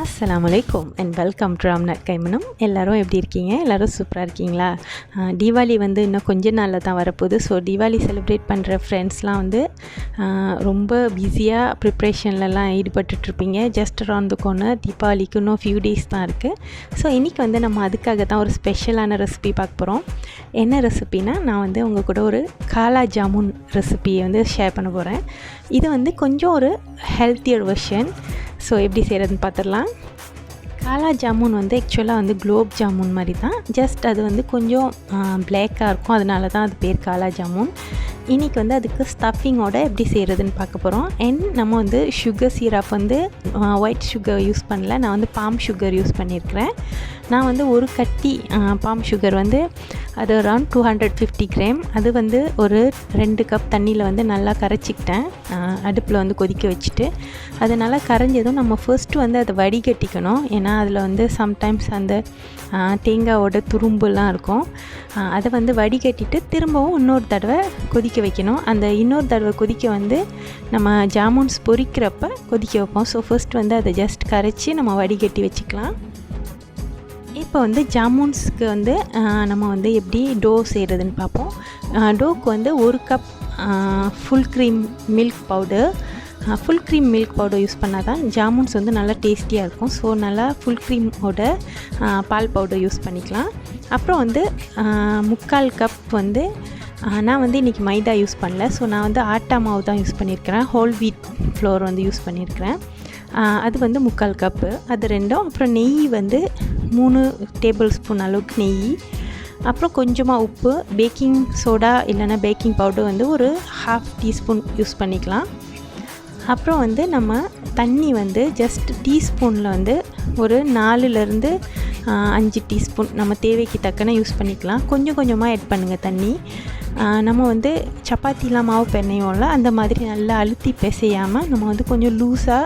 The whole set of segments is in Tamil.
அஸ்ஸலாமுஅலைக்கும் அண்ட் வெல்கம் டு ராம்நாத் கைமணம். எல்லோரும் எப்படி இருக்கீங்க? எல்லோரும் சூப்பராக இருக்கீங்களா? தீபாவளி இன்னும் கொஞ்ச நாளில் தான் வரப்போகுது. ஸோ தீபாவளி செலிப்ரேட் பண்ணுற ஃப்ரெண்ட்ஸ்லாம் ரொம்ப பிஸியாக ப்ரிப்ரேஷன்லலாம் ஈடுபட்டுட்ருப்பீங்க. ஜஸ்ட் அரவுண்ட் த கார்னர் தீபாவளிக்கு இன்னும் ஃபியூ டேஸ் தான் இருக்குது. ஸோ இன்றைக்கி நம்ம அதுக்காக தான் ஒரு ஸ்பெஷலான ரெசிபி பார்க்க போகிறோம். என்ன ரெசிபினா, நான் உங்கள் கூட ஒரு காலா ஜாமுன் ரெசிபியை ஷேர் பண்ண போகிறேன். இது கொஞ்சம் ஒரு ஹெல்த்தியர் வெர்ஷன். ஸோ எப்படி செய்கிறதுன்னு பார்த்துடலாம். காலா ஜாமுன் ஆக்சுவலாக குலோப் ஜாமுன் மாதிரி தான். ஜஸ்ட் அது கொஞ்சம் பிளாக்காக இருக்கும், அதனால தான் அது பேர் காலா ஜாமுன். இன்றைக்கி அதுக்கு ஸ்டஃபிங்கோட எப்படி செய்கிறதுன்னு பார்க்க போகிறோம். அண்ட் நம்ம sugar cheer up white sugar use பண்ணல, நான் பாம் சுகர் யூஸ் பண்ணியிருக்கிறேன். நான் ஒரு கட்டி பாம் சுகர் அது அரவுண்ட் 250 கிராம். அது ஒரு 2 கப் தண்ணியில் நல்லா கரைச்சிக்கிட்டேன். அடுப்பில் கொதிக்க வச்சுட்டு அது நல்லா கரைஞ்சதும் நம்ம ஃபர்ஸ்ட்டு அதை வடிகட்டிக்கணும். ஏன்னா அதில் சம்டைம்ஸ் அந்த தேங்காயோட துரும்புலாம் இருக்கும். அதை வடிகட்டிட்டு திரும்பவும் இன்னொரு தடவை கொதிக்க வைக்கணும். அந்த இன்னொரு தடவை கொதிக்க நம்ம ஜாமுன்ஸ் பொரிக்கிறப்ப கொதிக்க வைப்போம். ஸோ ஃபர்ஸ்ட் அதை ஜஸ்ட் கரைச்சி நம்ம வடிகட்டி வச்சுக்கலாம். இப்போ ஜாமுன்ஸ்க்கு நம்ம எப்படி டோ செய்கிறதுன்னு பார்ப்போம். டோக்கு 1 cup full cream milk powder. Full cream milk powder use பண்ணால் தான் ஜாமுன்ஸ் நல்லா டேஸ்டியாக இருக்கும். ஸோ நல்லா ஃபுல் க்ரீமோட பால் பவுடர் யூஸ் பண்ணிக்கலாம். அப்புறம் 3/4 கப் நான் இன்றைக்கி மைதா யூஸ் பண்ணல. ஸோ நான் ஆட்டா மாவு தான் யூஸ் பண்ணியிருக்கிறேன். ஹோல் வீட் ஃப்ளோர் யூஸ் பண்ணியிருக்கிறேன். அது 3/4 கப்பு. அது ரெண்டும். அப்புறம் நெய் 3 டேபிள் ஸ்பூன் அளவுக்கு நெய். அப்புறம் கொஞ்சமாக உப்பு, பேக்கிங் சோடா இல்லைன்னா பேக்கிங் பவுடர் ஒரு 1/2 டீஸ்பூன் யூஸ் பண்ணிக்கலாம். அப்புறம் நம்ம தண்ணி ஜஸ்ட் டீஸ்பூனில் ஒரு 4லேருந்து 5 டீஸ்பூன் நம்ம தேவைக்கு தக்கன யூஸ் பண்ணிக்கலாம். கொஞ்சம் கொஞ்சமாக ஆட் பண்ணுங்கள் தண்ணி. நம்ம சப்பாத்திலாம் மாவு பிணையோம்ல, அந்த மாதிரி நல்லா அழுத்தி பிசையாமல் நம்ம கொஞ்சம் லூஸாக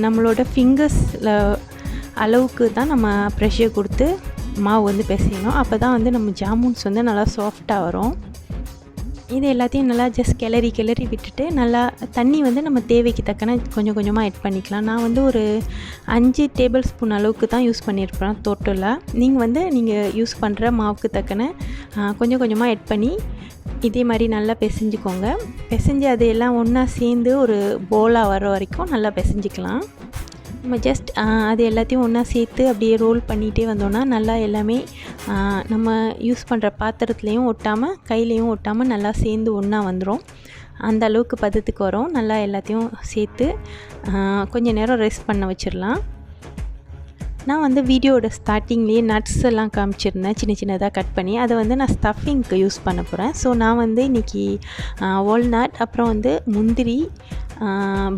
நம்மளோட ஃபிங்கர்ஸில் அளவுக்கு தான் நம்ம ப்ரெஷர் கொடுத்து மாவு பிசையணும். அப்போ தான் நம்ம ஜாமுன்ஸ் நல்லா சாஃப்டாக வரும். இது எல்லாத்தையும் நல்லா ஜஸ்ட் கிளறி விட்டுட்டு நல்லா தண்ணி நம்ம தேவைக்கு தக்கன கொஞ்சம் கொஞ்சமாக ஆட் பண்ணிக்கலாம். நான் ஒரு 5 டேபிள் ஸ்பூன் அளவுக்கு தான் யூஸ் பண்ணியிருப்பேன் டோட்டலாக. நீங்கள் யூஸ் பண்ணுற மாவுக்கு தக்கன கொஞ்சம் கொஞ்சமாக ஆட் பண்ணி இதே மாதிரி நல்லா பிசைஞ்சிக்கோங்க. பிசைஞ்சு அது எல்லாம் ஒன்றா சேர்ந்து ஒரு போலாக வர வரைக்கும் நல்லா பிசைஞ்சிக்கலாம். நம்ம ஜஸ்ட் அது எல்லாத்தையும் ஒன்றா சேர்த்து அப்படியே ரோல் பண்ணிகிட்டே வந்தோன்னா நல்லா எல்லாமே நம்ம யூஸ் பண்ணுற பாத்திரத்துலேயும் ஒட்டாமல் கையிலையும் ஒட்டாமல் நல்லா சேர்ந்து ஒன்றா வந்துடும். அந்த அளவுக்கு பதத்துக்கு வரும். நல்லா எல்லாத்தையும் சேர்த்து கொஞ்சம் நேரம் ரெஸ்ட் பண்ண வச்சிடலாம். நான் வீடியோட ஸ்டார்டிங்லேயே நட்ஸ் எல்லாம் காமிச்சிருந்தேன், சின்ன சின்னதாக கட் பண்ணி. அதை நான் ஸ்டஃபிங்க்கு யூஸ் பண்ண போகிறேன். ஸோ நான் இன்றைக்கி வால்நட், அப்புறம் முந்திரி,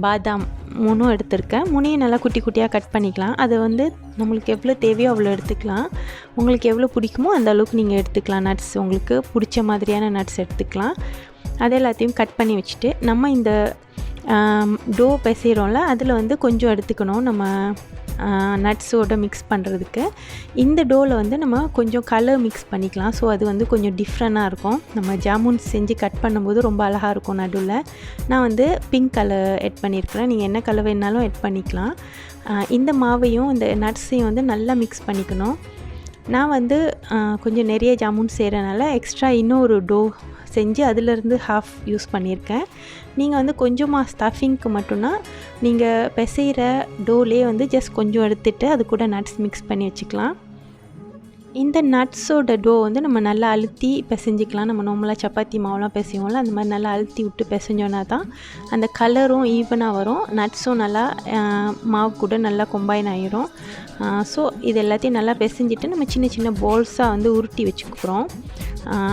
பாதாம் 3 எடுத்திருக்கேன். 3 நல்லா குட்டி குட்டியாக கட் பண்ணிக்கலாம். அது நம்மளுக்கு எவ்வளோ தேவையோ அவ்வளோ எடுத்துக்கலாம். உங்களுக்கு எவ்வளோ பிடிக்குமோ அந்த அளவுக்கு நீங்கள் எடுத்துக்கலாம். நட்ஸ் உங்களுக்கு பிடிச்ச மாதிரியான நட்ஸ் எடுத்துக்கலாம். அது எல்லாத்தையும் கட் பண்ணி வச்சுட்டு நம்ம இந்த டோ பிசைகிறோம்ல, அதில் கொஞ்சம் எடுத்துக்கணும் நம்ம நட்ஸோடு மிக்ஸ் பண்ணுறதுக்கு. இந்த டோவில் நம்ம கொஞ்சம் கலர் மிக்ஸ் பண்ணிக்கலாம். ஸோ அது கொஞ்சம் டிஃப்ரெண்ட்டாக இருக்கும். நம்ம ஜாமுன்ஸ் செஞ்சு கட் பண்ணும்போது ரொம்ப அழகாக இருக்கும். நடுவில் நான் பிங்க் கலர் ஆட் பண்ணியிருக்கிறேன். நீங்கள் என்ன கலர் வேணாலும் ஆட் பண்ணிக்கலாம். இந்த மாவையும் இந்த நட்ஸையும் நல்லா மிக்ஸ் பண்ணிக்கணும். நான் கொஞ்சம் நிறைய ஜாமுன் செய்கிறனால எக்ஸ்ட்ரா இன்னும் ஒரு டோ செஞ்சு அதிலேருந்து 1/2 யூஸ் பண்ணியிருக்கேன். நீங்கள் கொஞ்சமாக ஸ்டஃபிங்க்கு மட்டும்னா நீங்கள் பிசைகிற டோலே ஜஸ்ட் கொஞ்சம் எடுத்துகிட்டு அது கூட நட்ஸ் மிக்ஸ் பண்ணி வச்சுக்கலாம். இந்த நட்ஸோட டோ நம்ம நல்லா அழுத்தி பிசைஞ்சிக்கலாம். நம்ம நார்மலாக சப்பாத்தி மாவுலாம் பிசைவோம்ல, அந்த மாதிரி நல்லா அழுத்தி விட்டு பிசைஞ்சோன்னா தான் அந்த கலரும் ஈவனாக வரும். நட்ஸும் நல்லா மாவு கூட நல்லா கொம்பைன் ஆகிரும். ஸோ இது எல்லாத்தையும் நல்லா பிசைஞ்சிட்டு நம்ம சின்ன சின்ன பால்ஸாக உருட்டி வச்சுக்கிறோம்.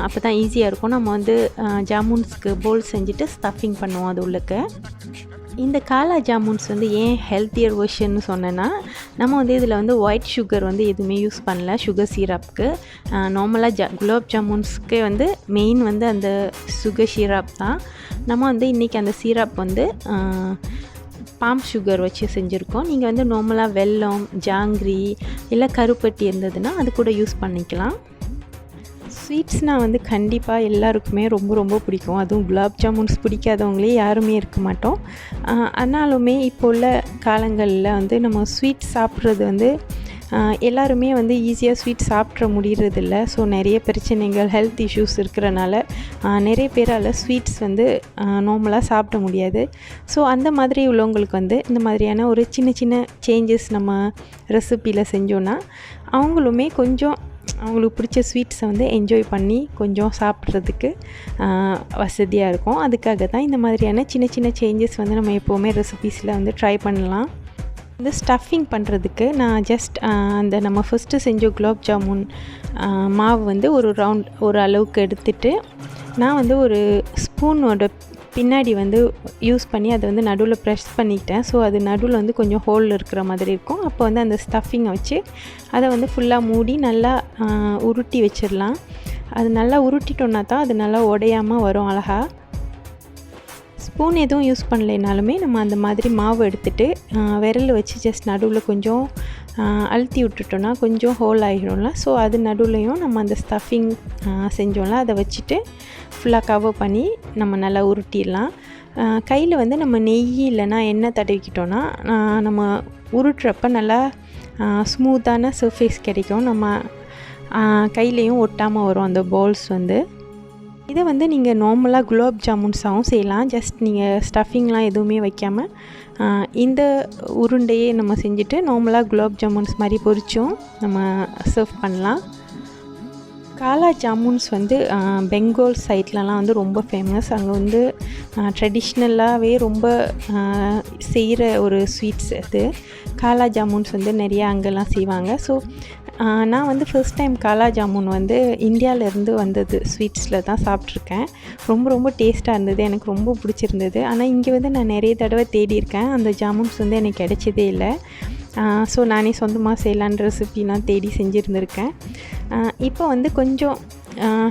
அப்போ தான் ஈஸியாக இருக்கும். நம்ம ஜாமுன்ஸ்க்கு போல் செஞ்சுட்டு ஸ்டஃபிங் பண்ணுவோம் அது உள்ளுக்கு. இந்த காலா ஜாமுன்ஸ் ஏன் ஹெல்த்தியர் வெர்ஷன்னு சொன்னேன்னா, நம்ம இதில் ஒயிட் சுகர் எதுவுமே யூஸ் பண்ணல. சுகர் சீரப்புக்கு நார்மலாக குலாப் ஜாமுன்ஸ்க்கு மெயின் அந்த சுகர் சீரப் தான். நம்ம இன்றைக்கி அந்த சீரப் பாம் சுகர் வச்சு செஞ்சுருக்கோம். நீங்கள் நார்மலாக வெல்லம், ஜாங்கிரி இல்லை கருப்பட்டி இருந்ததுன்னா அது கூட யூஸ் பண்ணிக்கலாம். ஸ்வீட்ஸ்னால் வந்து கண்டிப்பாக எல்லாருக்குமே ரொம்ப ரொம்ப பிடிக்கும். அதுவும் குலாப் ஜாமுன்ஸ் பிடிக்காதவங்களே யாருமே இருக்க மாட்டோம். ஆனாலுமே இப்போ உள்ள காலங்களில் வந்து நம்ம ஸ்வீட் சாப்பிட்றது வந்து எல்லாருமே வந்து ஈஸியாக ஸ்வீட் சாப்பிட்ற முடியறதில்ல. ஸோ நிறைய பிரச்சனைகள், ஹெல்த் இஷ்யூஸ் இருக்கிறனால நிறைய பேரால் ஸ்வீட்ஸ் வந்து நார்மலாக சாப்பிட முடியாது. ஸோ அந்த மாதிரி உள்ளவங்களுக்கு வந்து இந்த மாதிரியான ஒரு சின்ன சின்ன சேஞ்சஸ் நம்ம ரெசிப்பியில் செஞ்சோன்னா அவங்களுமே கொஞ்சம் அவங்களுக்கு பிடிச்ச ஸ்வீட்ஸை வந்து என்ஜாய் பண்ணி கொஞ்சம் சாப்பிட்றதுக்கு வசதியாக இருக்கும். அதுக்காக தான் இந்த மாதிரியான சின்ன சின்ன சேஞ்சஸ் வந்து நம்ம எப்போவுமே ரெசிபீஸில் வந்து ட்ரை பண்ணலாம். வந்து ஸ்டஃபிங் பண்ணுறதுக்கு நான் ஜஸ்ட் அந்த நம்ம ஃபஸ்ட்டு செஞ்ச குலாப் ஜாமுன் மாவு வந்து ஒரு அளவுக்கு எடுத்துகிட்டு நான் வந்து ஒரு ஸ்பூனோட பின்னாடி வந்து யூஸ் பண்ணி அதை வந்து நடுவில் ப்ரெஸ் பண்ணிக்கிட்டேன். ஸோ அது நடுவில் வந்து கொஞ்சம் ஹோல் இருக்கிற மாதிரி இருக்கும். அப்போ வந்து அந்த ஸ்டஃபிங்கை வச்சு அதை வந்து ஃபுல்லாக மூடி நல்லா உருட்டி வச்சிடலாம். அது நல்லா உருட்டிட்டோன்னா தான் அது நல்லா உடையாமல் வரும் அழகாக. ஸ்பூன் எதுவும் யூஸ் பண்ணலைனாலுமே நம்ம அந்த மாதிரி மாவு எடுத்துகிட்டு விரல் வச்சு ஜஸ்ட் நடுவில் கொஞ்சம் அழுத்தி விட்டுட்டோன்னா கொஞ்சம் ஹோல் ஆகிடும்ல. ஸோ அது நடுவுலையும் நம்ம அந்த ஸ்டஃபிங் செஞ்சோம்ல அதை வச்சுட்டு ஃபுல்லாக கவர் பண்ணி நம்ம நல்லா உருட்டிடலாம். கையில் வந்து நம்ம நெய் இல்லைன்னா எண்ணெய் தடவிக்கிட்டோன்னா நம்ம உருட்டுறப்ப நல்லா ஸ்மூத்தான சர்ஃபேஸ் கிடைக்கும். நம்ம கையிலையும் ஒட்டாமல் வரும் அந்த பால்ஸ் வந்து. இதை வந்து நீங்கள் நார்மலாக குலாப் ஜாமுன்ஸாகவும் செய்யலாம். ஜஸ்ட் நீங்கள் ஸ்டஃபிங்லாம் எதுவுமே வைக்காமல் இந்த உருண்டையே நம்ம செஞ்சுட்டு நார்மலாக குலாப் ஜாமுன்ஸ் மாதிரி பொரிச்சும் நம்ம சர்வ் பண்ணலாம். காலா ஜாமுன்ஸ் வந்து பெங்கால் சைட்லலாம் வந்து ரொம்ப ஃபேமஸ். அங்கே வந்து ட்ரெடிஷ்னலாகவே ரொம்ப செய்கிற ஒரு ஸ்வீட்ஸ் அது. காலா ஜாமுன்ஸ் வந்து நிறையா அங்கெல்லாம் செய்வாங்க. ஸோ நான் வந்து ஃபர்ஸ்ட் டைம் காலா ஜாமுன் வந்து இந்தியாவிலேருந்து வந்தது ஸ்வீட்ஸில் தான் சாப்பிட்ருக்கேன். ரொம்ப ரொம்ப டேஸ்ட்டாக இருந்தது, எனக்கு ரொம்ப பிடிச்சிருந்தது. ஆனால் இங்கே வந்து நான் நிறைய தடவை தேடியிருக்கேன், அந்த ஜாமுன்ஸ் வந்து எனக்கு கிடைச்சதே இல்லை. ஸோ நானே சொந்தமாக செய்யலான்ற ரெசிபிலாம் தேடி செஞ்சுருந்துருக்கேன். இப்போ வந்து கொஞ்சம்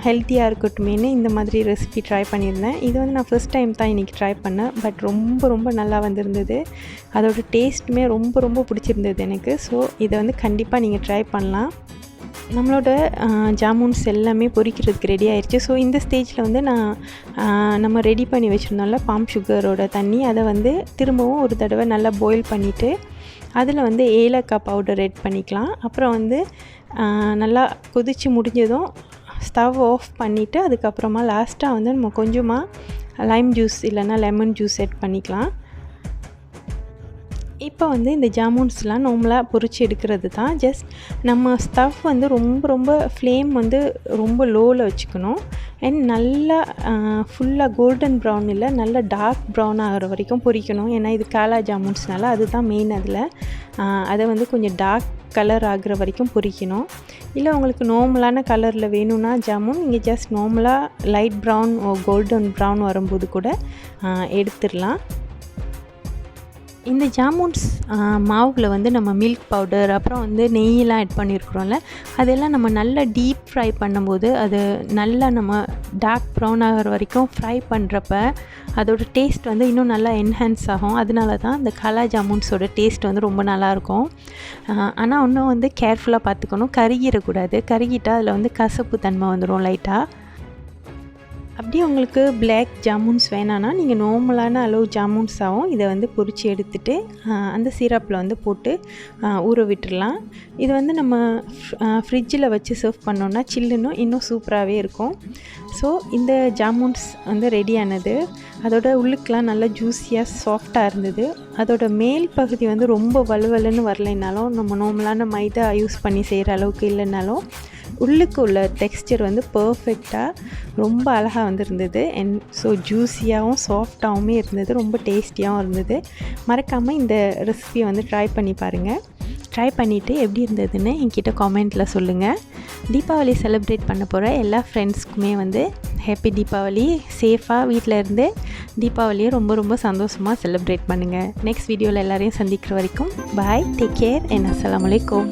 ஹெல்த்தியாக இருக்கட்டுமேனு இந்த மாதிரி ரெசிபி ட்ரை பண்ணியிருந்தேன். இது வந்து நான் ஃபர்ஸ்ட் டைம் தான் இன்றைக்கி ட்ரை பண்ணேன். பட் ரொம்ப ரொம்ப நல்லா வந்திருந்தது. அதோடய டேஸ்ட்டுமே ரொம்ப ரொம்ப பிடிச்சிருந்தது எனக்கு. ஸோ இதை வந்து கண்டிப்பாக நீங்கள் ட்ரை பண்ணலாம். நம்மளோட ஜாமுன்ஸ் எல்லாமே பொரிக்கிறதுக்கு ரெடி ஆயிடுச்சு. ஸோ இந்த ஸ்டேஜில் வந்து நம்ம ரெடி பண்ணி வச்சுருந்தோம்ல பாம் சுகரோட தண்ணி, அதை வந்து திரும்பவும் ஒரு தடவை நல்லா பாயில் பண்ணிவிட்டு அதில் வந்து ஏலக்காய் பவுடர் ஆட் பண்ணிக்கலாம். அப்புறம் வந்து நல்லா கொதித்து முடிஞ்சதும் ஸ்டவ் ஆஃப் பண்ணிவிட்டு அதுக்கப்புறமா லாஸ்ட்டாக வந்து நம்ம கொஞ்சமாக லைம் ஜூஸ் இல்லைன்னா லெமன் ஜூஸ் ஆட் பண்ணிக்கலாம். இப்போ வந்து இந்த ஜாமுன்ஸ்லாம் நார்மலாக பொரிச்சு எடுக்கிறது தான். ஜஸ்ட் நம்ம ஸ்டவ் வந்து ரொம்ப ரொம்ப ஃப்ளேம் வந்து ரொம்ப லோவில் வச்சுக்கணும். அண்ட் நல்லா ஃபுல்லாக கோல்டன் ப்ரௌன் இல்லை, நல்லா டார்க் ப்ரௌன் ஆகிற வரைக்கும் பொரிக்கணும். ஏன்னா இது காலா ஜாமுன்ஸ்னால அதுதான் மெயின். அதில் அதை வந்து கொஞ்சம் டார்க் கலர் ஆகிற வரைக்கும் பொரிக்கணும். இல்லை உங்களுக்கு நார்மலான கலரில் வேணும்னா ஜாமுன் நீங்கள் ஜஸ்ட் நார்மலாக லைட் ப்ரௌன் கோல்டன் ப்ரௌன் வரும்போது கூட எடுத்துடலாம். இந்த ஜாமுன்ஸ் மாவில் வந்து நம்ம மில்க் பவுடர் அப்புறம் வந்து நெய்யெல்லாம் ஆட் பண்ணியிருக்கிறோம்ல, அதெல்லாம் நம்ம நல்லா டீப் ஃப்ரை பண்ணும்போது அது நல்லா நம்ம டார்க் ப்ரௌன் ஆகிற வரைக்கும் ஃப்ரை பண்ணுறப்ப அதோடய டேஸ்ட் வந்து இன்னும் நல்லா என்ஹான்ஸ் ஆகும். அதனால தான் இந்த காலா ஜாமுன்ஸோட டேஸ்ட் வந்து ரொம்ப நல்லாயிருக்கும். ஆனால் இன்னும் வந்து கேர்ஃபுல்லாக பார்த்துக்கணும், கருகிடக்கூடாது. கருகிட்டால் அதில் வந்து கசப்பு தன்மை வந்துடும் லைட்டாக. அப்படியே உங்களுக்கு பிளாக் ஜாமுன்ஸ் வேணான்னா நீங்கள் நார்மலான அளவு ஜாமுன்ஸாகவும் இதை வந்து பொரித்து எடுத்துகிட்டு அந்த சிரப்பில் வந்து போட்டு ஊற விட்டுடலாம். இது வந்து நம்ம ஃப்ரிட்ஜில் வச்சு சர்வ் பண்ணோன்னா சில்லுன்னு இன்னும் சூப்பராகவே இருக்கும். ஸோ இந்த ஜாமுன்ஸ் வந்து ரெடியானது. அதோட உள்ளுக்கெலாம் நல்லா ஜூஸியாக சாஃப்டாக இருந்தது. அதோட மேல் பகுதி வந்து ரொம்ப வலுவலுன்னு வரலைனாலும், நம்ம நார்மலான மைதா யூஸ் பண்ணி செய்கிற அளவுக்கு இல்லைனாலும் உள்ளுக்கு உள்ள டெக்ஸ்சர் வந்து பர்ஃபெக்டாக ரொம்ப அழகாக வந்துருந்தது. அண்ட் ஸோ ஜூஸியாகவும் சாஃப்டாகவுமே இருந்தது, ரொம்ப டேஸ்டியாகவும் இருந்தது. மறக்காமல் இந்த ரெசிபியை வந்து ட்ரை பண்ணி பாருங்கள். ட்ரை பண்ணிவிட்டு எப்படி இருந்ததுன்னு என்கிட்ட காமெண்ட்டில் சொல்லுங்கள். தீபாவளி செலிப்ரேட் பண்ண போகிற எல்லா ஃப்ரெண்ட்ஸ்க்குமே வந்து ஹாப்பி தீபாவளி. சேஃபாக வீட்டில் இருந்து தீபாவளியை ரொம்ப ரொம்ப சந்தோஷமாக செலிப்ரேட் பண்ணுங்கள். நெக்ஸ்ட் வீடியோவில் எல்லோரையும் சந்திக்கிற வரைக்கும் பாய், டேக் கேர் அண்ட் அஸ்ஸலாமு அலைக்கும்.